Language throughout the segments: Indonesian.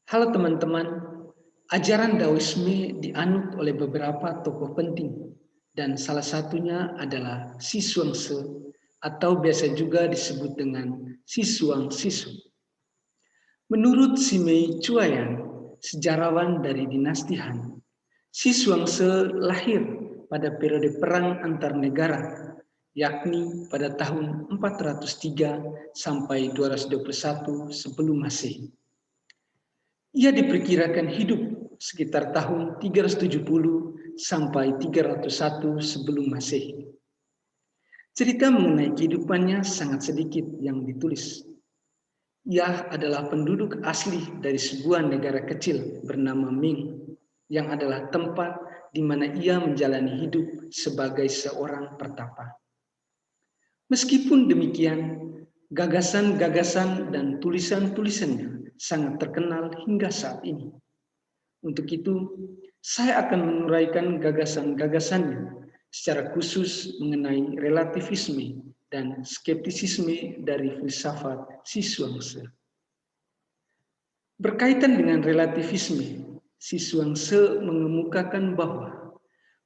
Halo teman-teman, ajaran Daoisme dianut oleh beberapa tokoh penting dan salah satunya adalah Si Zhuangzi atau biasa juga disebut dengan Si Zhuangzi. Menurut Simei Chuayan, sejarawan dari dinasti Han, Si Zhuangzi lahir pada periode perang antar negara, yakni pada tahun 403 sampai 221 sebelum Masehi. Ia diperkirakan hidup sekitar tahun 370 sampai 301 sebelum Masehi. Cerita mengenai kehidupannya sangat sedikit yang ditulis. Ia adalah penduduk asli dari sebuah negara kecil bernama Ming, yang adalah tempat di mana ia menjalani hidup sebagai seorang pertapa. Meskipun demikian, gagasan-gagasan dan tulisan-tulisannya sangat terkenal hingga saat ini. Untuk itu, saya akan menguraikan gagasan-gagasannya secara khusus mengenai relativisme dan skeptisisme dari filsafat Si Zhuangzi. Berkaitan dengan relativisme, Si Zhuangzi mengemukakan bahwa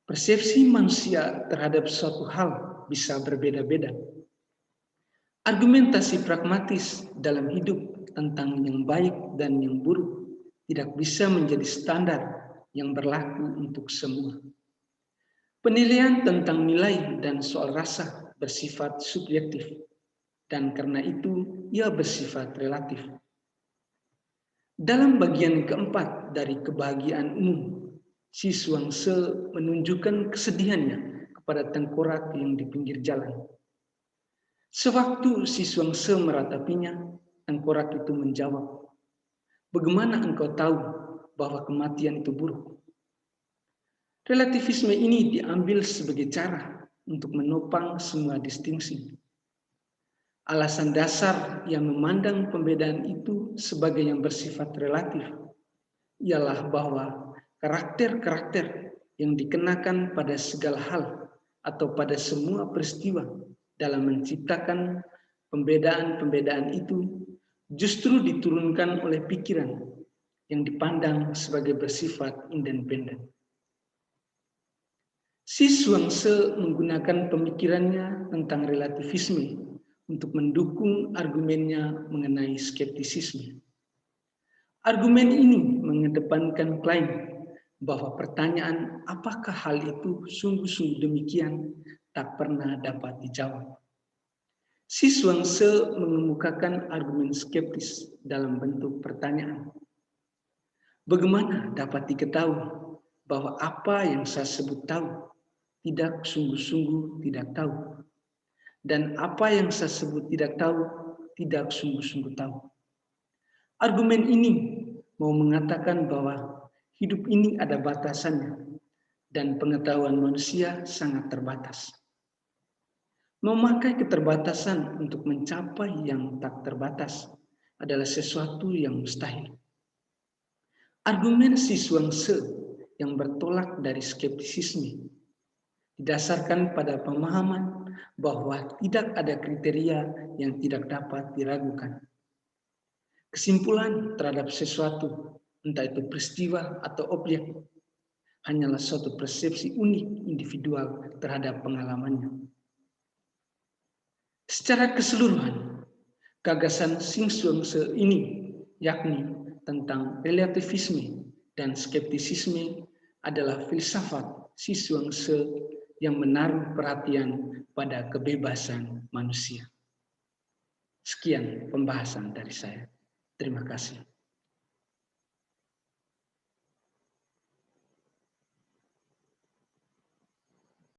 persepsi manusia terhadap suatu hal bisa berbeda-beda. Argumentasi pragmatis dalam hidup tentang yang baik dan yang buruk tidak bisa menjadi standar yang berlaku untuk semua. Penilaian tentang nilai dan soal rasa bersifat subjektif, dan karena itu ia bersifat relatif. Dalam bagian keempat dari kebahagiaan umum, Si Zhuangzi menunjukkan kesedihannya kepada tengkorak yang di pinggir jalan. Sewaktu Si Zhuangzi meratapinya, tengkorak itu menjawab, "Bagaimana engkau tahu bahwa kematian itu buruk?" Relativisme ini diambil sebagai cara untuk menopang semua distingsi. Alasan dasar yang memandang pembedaan itu sebagai yang bersifat relatif ialah bahwa karakter-karakter yang dikenakan pada segala hal atau pada semua peristiwa dalam menciptakan pembedaan-pembedaan itu justru diturunkan oleh pikiran yang dipandang sebagai bersifat independen. Si Zhuangzi menggunakan pemikirannya tentang relativisme untuk mendukung argumennya mengenai skeptisisme. Argumen ini mengedepankan klaim bahwa pertanyaan apakah hal itu sungguh-sungguh demikian tak pernah dapat dijawab. Si Zhuangzi mengemukakan argumen skeptis dalam bentuk pertanyaan. Bagaimana dapat diketahui bahwa apa yang saya sebut tahu tidak sungguh-sungguh tidak tahu, dan apa yang saya sebut tidak tahu tidak sungguh-sungguh tahu? Argumen ini mau mengatakan bahwa hidup ini ada batasannya dan pengetahuan manusia sangat terbatas. Memakai keterbatasan untuk mencapai yang tak terbatas adalah sesuatu yang mustahil. Argumen Si Zhuangzi yang bertolak dari skeptisisme didasarkan pada pemahaman bahwa tidak ada kriteria yang tidak dapat diragukan. Kesimpulan terhadap sesuatu, entah itu peristiwa atau objek, hanyalah suatu persepsi unik individual terhadap pengalamannya. Secara keseluruhan, gagasan Si Zhuangzi ini, yakni tentang relativisme dan skeptisisme, adalah filsafat Si Zhuangzi yang menaruh perhatian pada kebebasan manusia. Sekian pembahasan dari saya. Terima kasih.